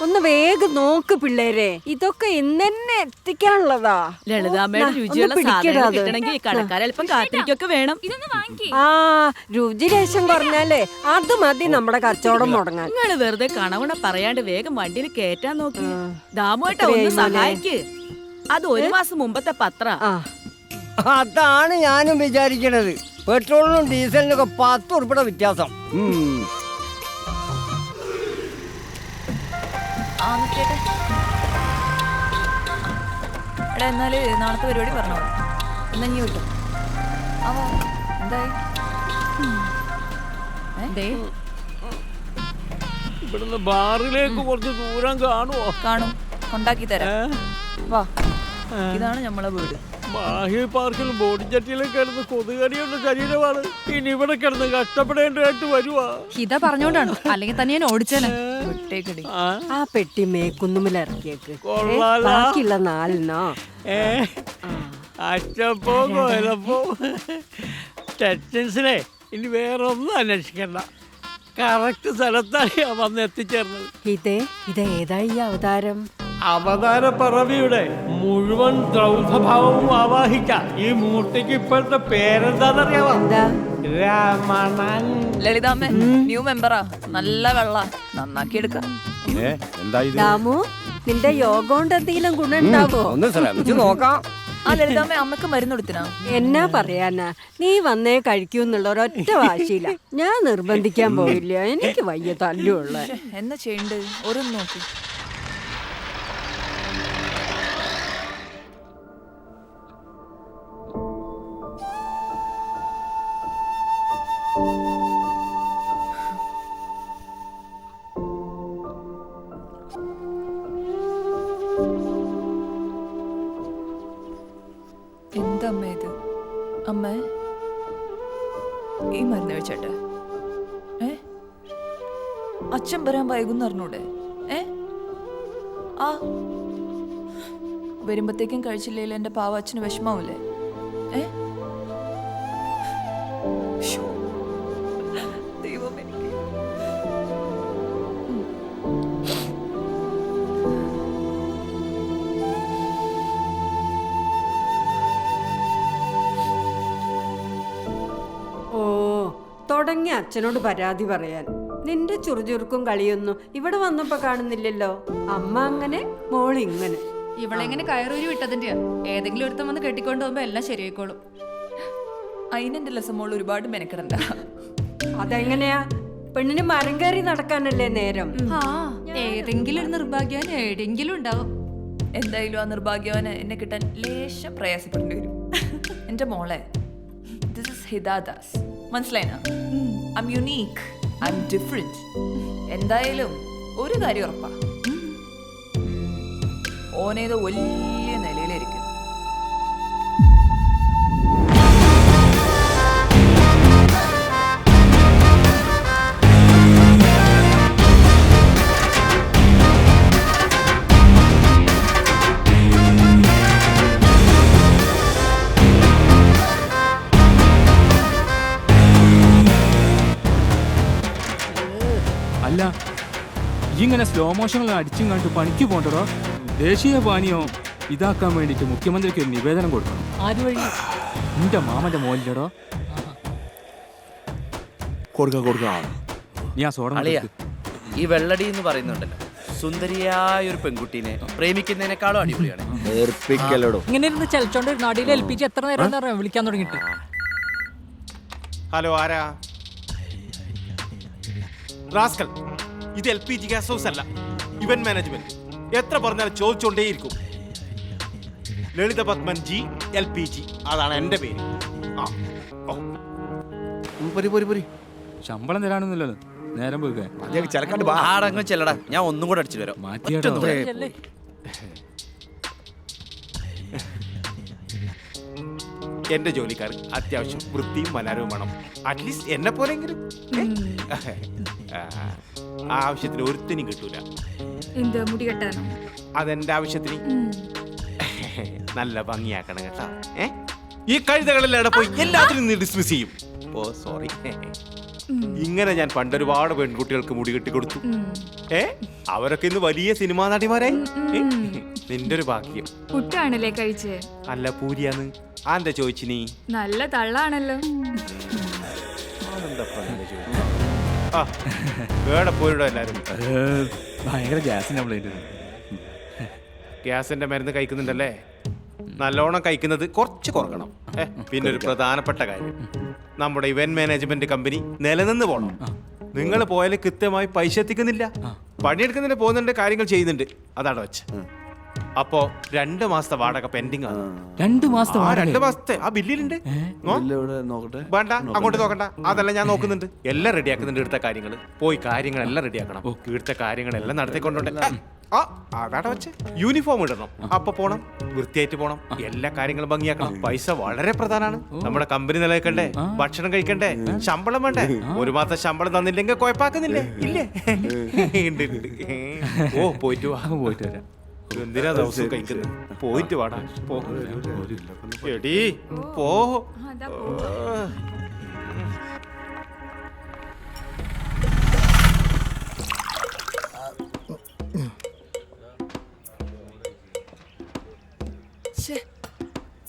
ഒന്ന് വേഗം നോക്ക് പിള്ളേരെ, ഇതൊക്കെ ഇന്നെ എത്തിക്കാനുള്ളതാ. ലളിതാമ്മയുടെ രുചിയുള്ള സാധനങ്ങൾ കിട്ടണമെങ്കിൽ കടക്കാർ അല്പം കാത്തിരിക്കൊക്കെ വേണം. ആ രുചി ലേശം കുറഞ്ഞാലേ അത് മതി നമ്മുടെ കച്ചവടം മുടങ്ങാൻ. നിങ്ങള് വെറുതെ കണവണ പറയാണ്ട് വേഗം വണ്ടിയിൽ കേറ്റാൻ നോക്കി. ദാമുവേട്ടാ ഒന്ന് സഹായിക്ക്. അത് 1 മാസം മുമ്പത്തെ പത്ര. അതാണ് ഞാനും വിചാരിക്കണത്. പെട്രോളിനും ഡീസലിനൊക്കെ 10 ഉറുപ്പിയുടെ വ്യത്യാസം. എടാ എന്നാല് നാളത്തെ പരിപാടി പറഞ്ഞോ. എന്നാ ഇനി കിട്ടും. എന്തായി? ഇവിടുന്ന് ബാറിലേക്ക് കുറച്ച് ദൂരം കാണുമോ? കാണും, കൊണ്ടാക്കി തരാം. വാ, ഇതാണ് നമ്മളെ വീട്. മാഹി പാർക്കിൽ ബോഡി ചട്ടിയിലും കിടന്ന് കൊതുകടിയുള്ള ശരീരമാണ്. ഇനി ഇവിടെ കിടന്ന് കഷ്ടപ്പെടേണ്ടതായിട്ട് വരുവാ. ഹിത പറഞ്ഞോണ്ടാണ്, അല്ലെങ്കിൽ തന്നെ ഞാൻ ഓടിച്ചേനെ. വിട്ടേക്കടി. ആ പെട്ടി മേക്കുന്നുമിൽ ഇറക്കിയേക്ക്. കൊള്ളാലോ. ബാക്കിയുള്ള 4 അച്ചപ്പോ കൊലപ്പോ ടെൻഷൻസിനെ ഇനി വേറെ ഒന്നും അന്വേഷിക്കണ്ട. കറക്റ്റ് സ്ഥലത്താണ് ഞാൻ വന്ന് എത്തിച്ചേർന്നത്. ഇതേതായി അവതാരം? അവതാര പറവിയുടെ മുഴുവൻ ദ്രൗധഭാവവും ആവാഹിക്കാം. ഈ മൂർത്തിക്ക് ഇപ്പോഴത്തെ പേരെന്താന്നറിയാവോ? രമണൻ. ലളിതാമ്മ ന്യൂ മെമ്പറാ. നല്ല വെള്ള നന്നാക്കി എടുക്കാം. ദാമു, നിന്റെ യോഗ കൊണ്ട് എന്തെങ്കിലും ഗുണം ഉണ്ടാവോ? ഒന്ന് ശ്രമിച്ചു നോക്കാം. ആ ലളിതാമ്മ അമ്മക്ക് മരുന്ന് കൊടുത്തിനാ? എന്നാ പറയാനാ, നീ വന്നേ കഴിക്കൂ എന്നുള്ള ഒരൊറ്റ വാശിയില്ല. ഞാൻ നിർബന്ധിക്കാൻ പോയില്ല, എനിക്ക് വയ്യ തല്ലുള്ള. എന്നാ ചെയ്യണ്ട് ഓരോന്ന് നോക്കി. എന്താ അമ്മ ഇത്? അമ്മ ഈ മരുന്ന് കഴിച്ചേട്ടെ. അച്ഛൻ വരാൻ വൈകുന്നു അറിഞ്ഞൂടെ? ആ വരുമ്പത്തേക്കും കഴിച്ചില്ലെങ്കിൽ എന്റെ പാവ അച്ഛന് വിഷമാവൂലേ? ദൈവം എനിക്ക്. തുടങ്ങി അച്ഛനോട് പരാതി പറയാൻ. നിന്റെ ചുറുചുറുക്കും കളിയൊന്നും ഇവിടെ വന്നപ്പോ കാണുന്നില്ലല്ലോ. അമ്മ അങ്ങനെ, മോളിങ്ങനെ. ഇവളെങ്ങനെ കയറൂരി വിട്ടതിന്റെയാ. ഏതെങ്കിലും ഒരുത്തം വന്ന് കെട്ടിക്കൊണ്ട് പോകുമ്പോ എല്ലാം ശരിയായിക്കോളും. അതിനെന്റെ ലസമോൾ ഒരുപാട് മെനക്കെടണ്ട. അതെങ്ങനെയാ? പെണ്ണിന് മരം കയറി നടക്കാനല്ലേ നേരം. ആ ഏതെങ്കിലും ഒരു നിർഭാഗ്യവാൻ എവിടെയെങ്കിലും ഉണ്ടാവും. എന്തായാലും ആ നിർഭാഗ്യവാന് എന്നെ കിട്ടാൻ ലേശം പ്രയാസപ്പെടേണ്ടി വരും. എന്റെ മോളെ, ദിസ് ഇസ് ഹിതാദാസ്. മനസ്സിലായിനാ? I'm unique, I'm different. എന്തായാലും ഒരു കാര്യം ഉറപ്പാ, ഓനേതോ വലിയ നിലയിലായിരിക്കും. അല്ല, ഇങ്ങനെ സ്ലോ മോഷനിൽ അടിച്ചും കണ്ടു പണിക്ക് പോണ്ടോ? ദേശീയ പാനീയോ ഇതാക്കാൻ വേണ്ടിട്ട് മുഖ്യമന്ത്രിക്ക് ഒരു നിവേദനം കൊടുക്കണം. എന്റെ മാമന്റെ മോലിലടോ. നീ ആ സോഡ ഈ വെള്ളടി എന്ന് പറയുന്നുണ്ടല്ലോ, സുന്ദരിയായ ഒരു പെൺകുട്ടീനെ പ്രേമിക്കുന്നതിനേക്കാളും അടിപൊളിയാണ്. ഇങ്ങനെ ഇരുന്ന് ചലിച്ചോണ്ടിരുന്ന അടിയിൽ LPG എത്ര നേരം വിളിക്കാൻ തുടങ്ങിട്ട്. ഹലോ, ആരാ? റാസ്കൽ, ഇത് LPG ഗ്യാസ് ഹൗസ് അല്ല, ഇവന്റ് മാനേജ്മെന്റ്. എത്ര പറഞ്ഞാലും ചോദിച്ചോണ്ടേയിരിക്കും. ലളിത പത്മൻ ജി LPG, അതാണ് എന്റെ പേര്. ശമ്പളം തരാനൊന്നുമില്ലല്ലോ, നേരം പോയി ആടങ്ങ് ചെല്ലടാ, ഞാൻ ഒന്നും കൂടെ അടിച്ചു വരാം. എന്റെ ജോലിക്കാർ അത്യാവശ്യം വൃത്തിയും മനോഹരവും വേണം. അറ്റ്ലീസ്റ്റ് എന്നെ പോലെങ്കിലും. ആവശ്യത്തിന് ഒരുത്തിനും കിട്ടൂല. എന്താ മുടി കെട്ടാനോ? അതെന്റെ ആവശ്യത്തിന് നല്ല ഭംഗിയാക്കണം കേട്ടാ. ഈ കഴുതകളെല്ലാം എവിടെ പോയി? എല്ലാത്തിനും നീ ഡിസ്മിസ് ചെയ്യും. ഓ സോറി. ഇങ്ങനെ ഞാൻ പണ്ടൊരുപാട് പെൺകുട്ടികൾക്ക് മുടി കെട്ടി കൊടുത്തു. അവരൊക്കെ ഇന്ന് വലിയ സിനിമാ നടിമാരായി. നിന്റെ ഒരു ഭാഗ്യം. പുട്ടാണല്ലേ കഴിച്ചേ? അല്ല പൂരിയാന്ന്. ആന്താ ചോദിച്ചു നീ? നല്ല തള്ളാണല്ലോ. ആ വേടെ പോയിടോ എല്ലാരും. ഭയങ്കര ഗ്യാസിന്റെ കംപ്ലൈന്റ്. ഗ്യാസിന്റെ മരുന്ന് കഴിക്കുന്നുണ്ടല്ലേ? നല്ലോണം കഴിക്കുന്നത് കുറച്ച് കുറക്കണം. പിന്നെ ഒരു പ്രധാനപ്പെട്ട കാര്യം, നമ്മുടെ ഇവന്റ് മാനേജ്മെന്റ് കമ്പനി നിലനിന്ന് പോകണം. നിങ്ങൾ പോയാൽ കൃത്യമായി പൈസ എത്തിക്കുന്നില്ല. പണിയെടുക്കുന്നതിന് പോകുന്നുണ്ട്, കാര്യങ്ങൾ ചെയ്യുന്നുണ്ട്. അതാണ് വെച്ച്. അപ്പോ 2 മാസത്തെ വാടക പെൻഡിങ് ആണ്. 2 മാസത്തെ 2 മാസത്തെ ആ ബില്ലിലുണ്ട്. വേണ്ട, അങ്ങോട്ട് നോക്കണ്ട. അതല്ല ഞാൻ നോക്കുന്നുണ്ട്. എല്ലാം റെഡിയാക്കുന്നുണ്ട്. ഇവിടുത്തെ കാര്യങ്ങൾ പോയി കാര്യങ്ങളെല്ലാം റെഡിയാക്കണം. ഇവിടുത്തെ കാര്യങ്ങളെല്ലാം നടത്തിക്കൊണ്ടോട്ടെ. ആ അതാണ് വെച്ച്. യൂണിഫോം ഇടണം, അപ്പൊ പോണം, വൃത്തിയായിട്ട് പോണം, എല്ലാ കാര്യങ്ങളും ഭംഗിയാക്കണം. പൈസ വളരെ പ്രധാനമാണ്. നമ്മുടെ കമ്പനി നിലനിൽക്കണ്ടേ, ഭക്ഷണം കഴിക്കണ്ടേ, ശമ്പളം വേണ്ടേ? 1 മാസം ശമ്പളം തന്നില്ലെങ്കിൽ കുഴപ്പാക്കുന്നില്ലേ? ഇല്ലേ? ഉണ്ട്. ഓ പോയിട്ട് വാ. പോയിട്ട് വരാം. എന്തിനാ ദിവസം കഴിക്കുന്നത്? പോയിട്ട് വാടാ. പോ എടീ പോ.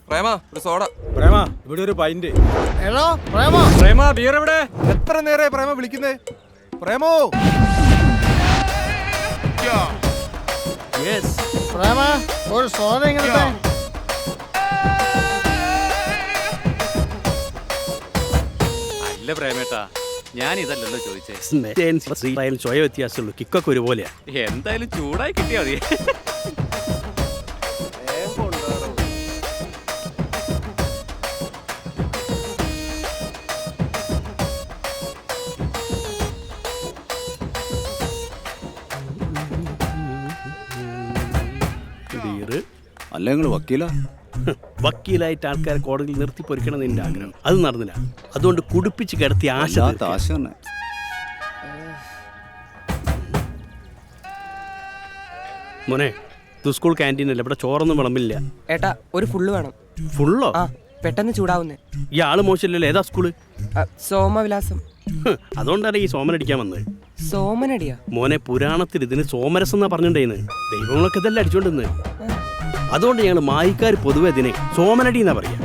പ്രേമ ഒരു സോഡ. പ്രേമ ഇവിടെ ഒരു പൈന്റ്. പ്രേമ ബിയർ എവിടെ? എത്ര നേരമായി പ്രേമ വിളിക്കുന്നേ? പ്രേമോ ഒരു സോഡ ഇങ്ങനത്തെ. അല്ല പ്രേമേട്ടാ, ഞാൻ ഇതല്ലല്ലോ ചോദിച്ചേ. സ്വയ വ്യത്യാസമുള്ളൂ, കിക്കൊക്കെ ഒരുപോലെയാ. എന്തായാലും ചൂടായി കിട്ടിയാ മതി. അല്ല നിങ്ങൾ വക്കീലാ? വക്കീലായിട്ട് ആൾക്കാരെ കോടതിയിൽ നിർത്തി പൊരിക്കണം നിന്റെ ആഗ്രഹം. അത് നടന്നില്ല. അതുകൊണ്ട് കുടിപ്പിച്ച് കിടത്തി ആശ തന്നെ. മോനെ, ഇത് സ്കൂൾ ക്യാൻറ്റീൻ അല്ല, ഇവിടെ ചോറൊന്നും വിളമ്പില്ല. ഏട്ടാ ഒരു ഫുള്ള് വേണം. ഫുള്ളോ? ആ പെട്ടെന്ന് ചൂടാവുന്നേ. ഈ ആള് മോശമില്ലല്ലോ. ഏതാ സ്കൂള്? സോമവിലാസം. അതുകൊണ്ടാണ് ഈ സോമനടിക്കാൻ വന്നത്. സോമനടിയാ? മോനെ, പുരാണത്തിൽ ഇതിന് സോമരസം എന്നാ പറഞ്ഞിട്ടുണ്ടായിന്ന്. ദൈവങ്ങളൊക്കെ ഇതെല്ലാം അടിച്ചോണ്ടിന്ന്. അതുകൊണ്ട് ഞങ്ങൾ മായിക്കാർ പൊതുവെ ഇതിനെ സോമനടി എന്നാ പറയാ.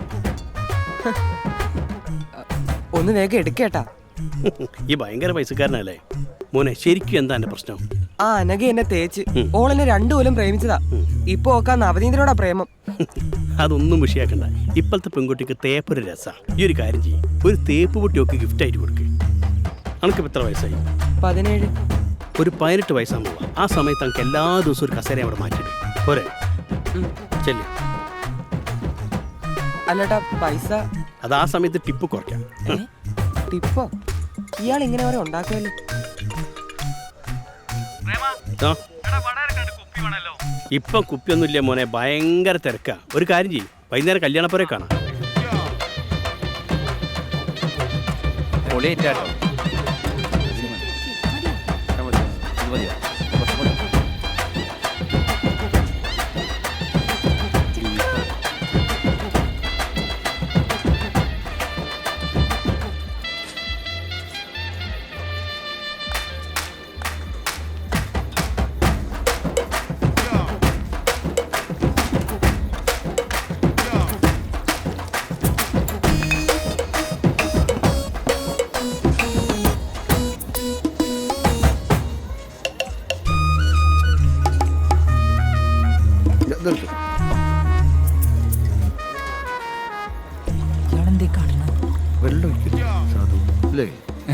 ഒന്ന് വേഗം എടുക്കേട്ടാ. ഈ ഭയങ്കര പൈസക്കാരനല്ലേ മോനെ. ശരിക്കും എന്താ എന്റെ പ്രശ്നം? ആ അനഘ എന്നെ തേച്ച് ഓളെന്നെ 2 കൊല്ലം പ്രേമിച്ചതാ. ഇപ്പൊ ഓക്കാ നവനീതനോടാ പ്രേമം. അതൊന്നും വിഷയാക്കണ്ട. ഇപ്പോഴത്തെ പെൺകുട്ടിക്ക് തേപ്പൊരു രസാ. ഈ ഒരു കാര്യം ചെയ്യും, ഒരു തേപ്പ് പൊട്ടിയൊക്കെ ഗിഫ്റ്റ് ആയിട്ട് കൊടുക്കുക. അനക്കിപ്പോ എത്ര വയസ്സായി? 17. ഒരു 18 വയസ്സാകുമ്പോൾ ആ സമയത്ത് നമുക്ക് എല്ലാ ദിവസവും ഒരു കസേര അവിടെ മാറ്റിയിടും. പോരെ? ചെല്ലു. അല്ലട്ടാ പൈസ അത് ആ സമയത്ത് ടിപ്പ് കുറയ്ക്കാം. ടിപ്പോ? ഇയാൾ ഇങ്ങനെ വരെ ഉണ്ടാക്കുമല്ലോ. ഇപ്പം കുപ്പിയൊന്നുമില്ല മോനെ, ഭയങ്കര തിരക്കാ. ഒരു കാര്യം ചെയ്യും, വൈകുന്നേരം കല്യാണപ്പുറേ കാണാം. പൊളിയേറ്റാട്ടോ.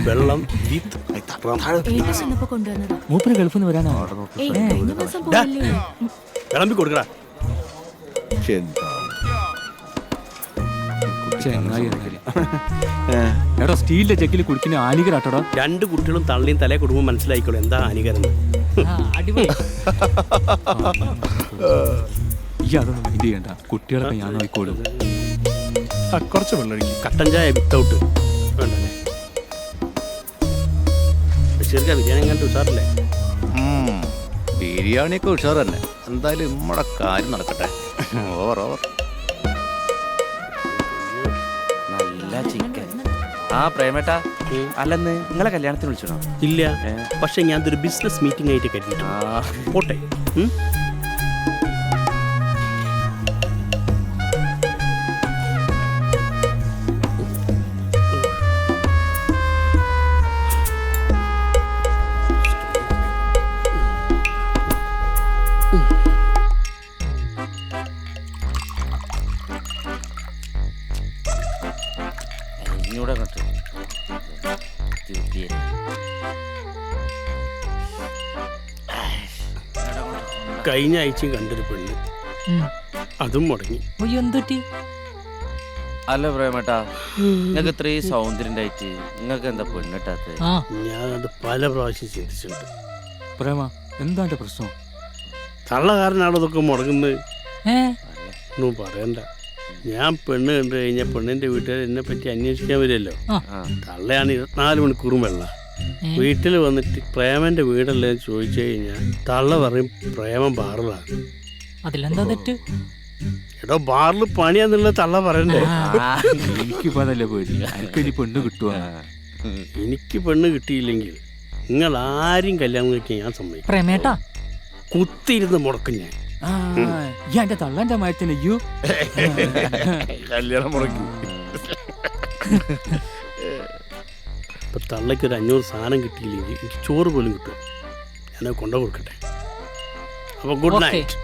വെള്ളം മൂപ്പര് ഗൾഫിൽ നിന്ന് വരാനോ? വിളമ്പി കൊടുക്കടാ. എടാ, സ്റ്റീലിന്റെ ചെക്കിൽ കുടിക്കുന്ന ഹാനികരാട്ടോടാ. 2 കുട്ടികളും തള്ളിയും തലേ കുടുംബം മനസ്സിലായിക്കോളൂ എന്താ ഹാനികരം. ഈ അതൊന്നും മൈൻഡ് ചെയ്യണ്ട, കുട്ടികളൊക്കെ ഞാൻ നോക്കിക്കോളും. കുറച്ച് വെള്ളം കട്ടൻ ചായ വിത്തൗട്ട് വേണ്ടല്ലേ? ബഷീർക്ക ബിരിയാണി എങ്ങനത്തെ ഉഷാറല്ലേ? ബിരിയാണിയൊക്കെ ഉഷാർ തന്നെ. എന്തായാലും നമ്മുടെ കാര്യം നടക്കട്ടെ. ഓവർ നല്ല ചിക്കൻ. ആ പ്രേമേട്ടാ അല്ലെന്ന് നിങ്ങളെ കല്യാണത്തിന് വിളിച്ചോ? ഇല്ല, പക്ഷെ ഞാൻ ഒരു ബിസിനസ് മീറ്റിംഗ് ആയിട്ട് കരുതിയിട്ടുണ്ട്. പോട്ടെ. ഇങ്ങോട്ട് അങ്ങോട്ട് കഴിഞ്ഞ ആഴ്ചയും കണ്ടൊരു പെണ്ണ്, അതും മുടങ്ങി. എന്തുറ്റി? അല്ല പ്രേമേട്ടാ, നിങ്ങൾക്ക് ഇത്രയും സൗന്ദര്യം ഉണ്ടായിട്ട് നിങ്ങൾക്ക് എന്താ പെണ്ണിട്ടാത്ത? ഞാനത് പല പ്രാവശ്യം ചിന്തിച്ചിട്ടുണ്ട്. പ്രേമ, എന്താണ് പ്രശ്നം? തള്ളകാരനാണ് ഇതൊക്കെ മുടങ്ങുന്നത്. ഒന്നും പറയണ്ട. ഞാൻ പെണ്ണ് കണ്ടു കഴിഞ്ഞാൽ പെണ്ണിന്റെ വീട്ടുകാർ എന്നെ പറ്റി അന്വേഷിക്കാൻ വരുമല്ലോ. തള്ളയാണ് 24 മണിക്കൂറും വെള്ള. വീട്ടിൽ വന്നിട്ട് പ്രേമന്റെ വീടല്ലേ ചോദിച്ചു കഴിഞ്ഞാൽ തള്ള പറയും പ്രേമം ബാറിലാണ്. അതിലെന്താ തെറ്റ്? എടോ, ബാറിൽ പണിയാന്നുള്ള തള്ള പറയണ്ടേ? എനിക്കിപ്പോ അതല്ലേ പേടി, എനിക്കിനി പെണ്ണ് കിട്ടുക. എനിക്ക് പെണ്ണ് കിട്ടിയില്ലെങ്കിൽ നിങ്ങൾ ആരും കല്യാണം കഴിക്കാൻ ഞാൻ സമ്മതിക്കും. പ്രേമേട്ടാ, കുത്തിയിരുന്ന് മുടക്കും ഞാൻ. ഈ എന്റെ തള്ളന്റെ മയത്തിന് അയ്യോ കല്യാണം മുടക്കി. ഇപ്പൊ തള്ളയ്ക്ക് ഒരു 500 സാധനം കിട്ടിയില്ലെങ്കിൽ എനിക്ക് ചോറ് പോലും കിട്ടും. ഞാനത് കൊണ്ടു കൊടുക്കട്ടെ. അപ്പൊ ഗുഡ് നൈറ്റ്.